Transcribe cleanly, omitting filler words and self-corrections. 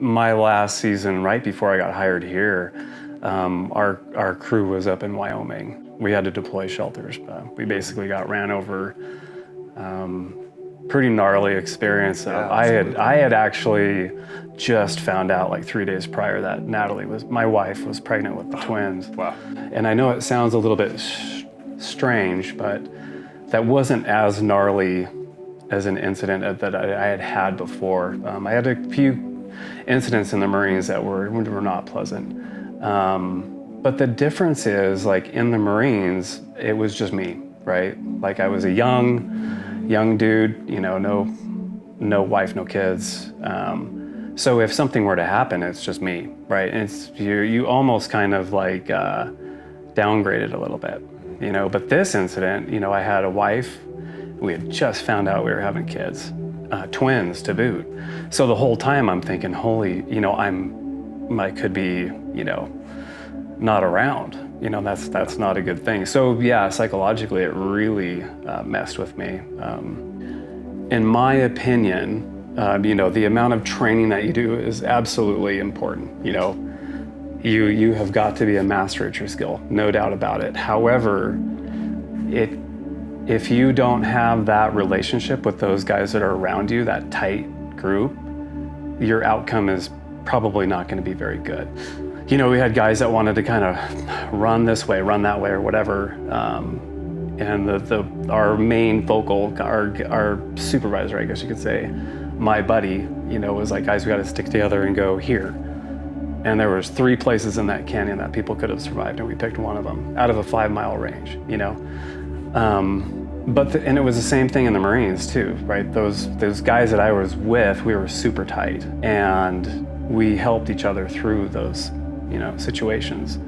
My last season, right before I got hired here, our crew was up in Wyoming. We had to deploy shelters. We basically got ran over. Pretty gnarly experience. Yeah, I had actually just found out like 3 days prior that my wife was pregnant with the twins. Wow. And I know it sounds a little bit strange, but that wasn't as gnarly as an incident that I had had before. I had a few incidents in the Marines that were not pleasant. But the difference is, like, in the Marines, it was just me, right? Like, I was a young dude, you know, no wife, no kids. So if something were to happen, it's just me, right? And it's you almost kind of like downgraded a little bit, you know. But this incident, you know, I had a wife. We had just found out we were having kids, twins to boot. So the whole time I'm thinking, holy, you know, I could be, you know, not around. You know, that's not a good thing. So yeah, psychologically, it really messed with me. In my opinion, you know, the amount of training that you do is absolutely important. You know, you have got to be a master at your skill, no doubt about it. However, if you don't have that relationship with those guys that are around you, that tight group, your outcome is probably not going to be very good. You know, we had guys that wanted to kind of run this way, run that way, or whatever. And our main focal, our supervisor, I guess you could say, my buddy, you know, was like, guys, we got to stick together and go here. And there was 3 places in that canyon that people could have survived, and we picked one of them out of a 5-mile range, you know. And it was the same thing in the Marines too, right? Those guys that I was with, we were super tight, and we helped each other through those, you know, situations.